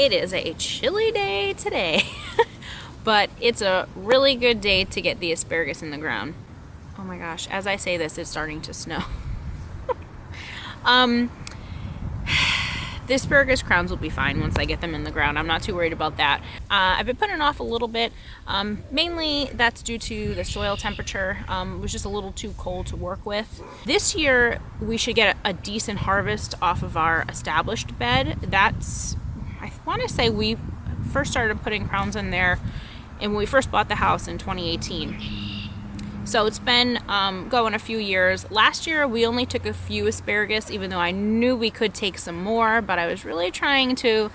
It is a chilly day today, but it's a really good day to get the asparagus in the ground. Oh my gosh, as I say this, it's starting to snow. The asparagus crowns will be fine once I get them in the ground. I'm not too worried about that. I've been putting it off a little bit. Mainly that's due to the soil temperature. It was just a little too cold to work with. This year we should get a decent harvest off of our established bed. I want to say we first started putting crowns in there and when we first bought the house in 2018. So it's been going a few years. Last year we only took a few asparagus, even though I knew we could take some more, but I was really trying to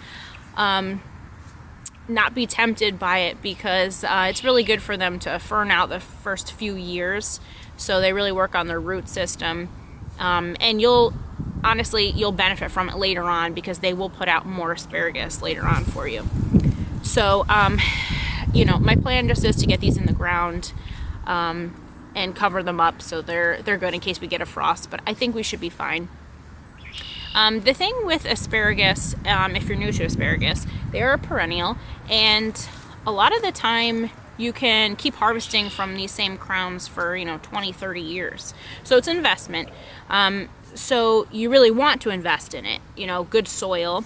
not be tempted by it because it's really good for them to fern out the first few years. So they really work on their root system. And you'll benefit from it later on because they will put out more asparagus later on for you. So, my plan just is to get these in the ground and cover them up so they're good in case we get a frost, but I think we should be fine. The thing with asparagus, if you're new to asparagus, they are a perennial, and a lot of the time you can keep harvesting from these same crowns for 20, 30 years. So it's an investment. So you really want to invest in it, good soil.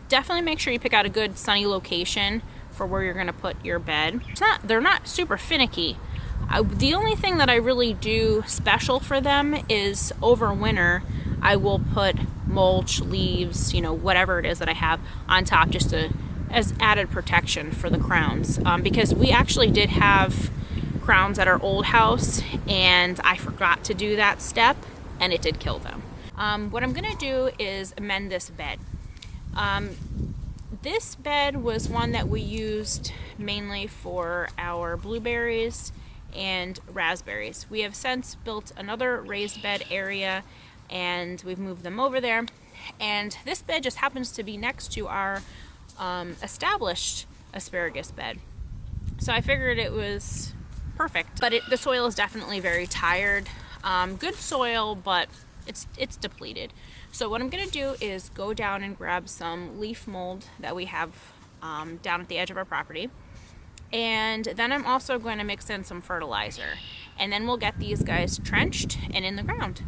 Definitely make sure you pick out a good sunny location for where you're going to put your bed. They're not super finicky. The only thing that I really do special for them is over winter I will put mulch, leaves, whatever it is that I have on top just as added protection for the crowns. Because we actually did have crowns at our old house and I forgot to do that step and it did kill them. What I'm going to do is amend this bed. This bed was one that we used mainly for our blueberries and raspberries. We have since built another raised bed area and we've moved them over there, and this bed just happens to be next to our established asparagus bed, so I figured it was perfect. But the soil is definitely very tired. Good soil, but it's depleted. So what I'm gonna do is go down and grab some leaf mold that we have down at the edge of our property. And then I'm also going to mix in some fertilizer. And then we'll get these guys trenched and in the ground.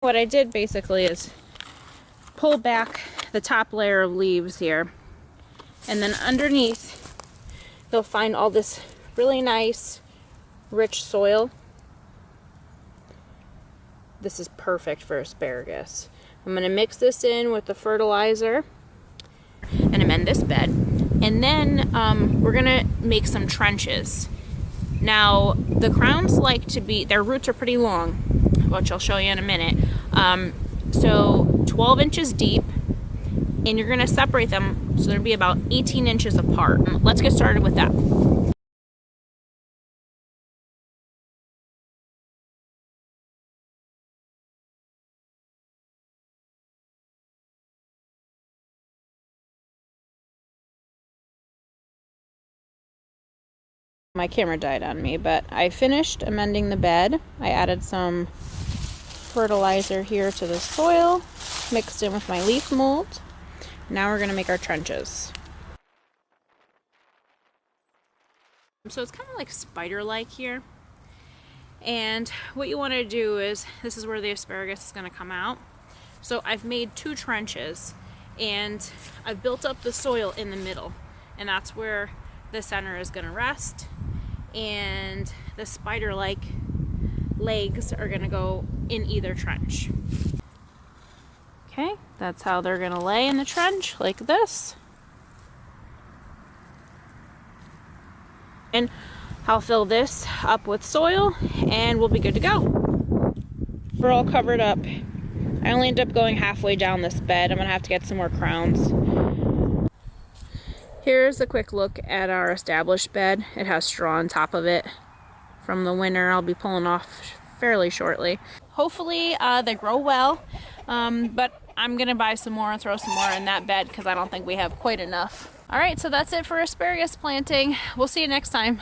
What I did basically is pull back the top layer of leaves here, and then underneath you'll find all this really nice rich soil. This is perfect for asparagus. I'm going to mix this in with the fertilizer and amend this bed, and then we're going to make some trenches. Now the crowns their roots are pretty long, which I'll show you in a minute. So 12 inches deep, and you're going to separate them so they'll be about 18 inches apart. Let's get started with that. My camera died on me, but I finished amending the bed. I added some fertilizer here to the soil, mixed in with my leaf mold. Now we're going to make our trenches. So it's kind of like spider-like here. And what you want to do is, this is where the asparagus is going to come out. So I've made 2 trenches and I've built up the soil in the middle. And that's where the center is going to rest. And the spider-like legs are going to go in either trench. Okay, that's how they're going to lay in the trench, like this. And I'll fill this up with soil and we'll be good to go. We're all covered up. I only ended up going halfway down this bed. I'm going to have to get some more crowns. Here's a quick look at our established bed. It has straw on top of it from the winter. I'll be pulling off fairly shortly. Hopefully they grow well. But I'm gonna buy some more and throw some more in that bed because I don't think we have quite enough. All right, so that's it for asparagus planting. We'll see you next time.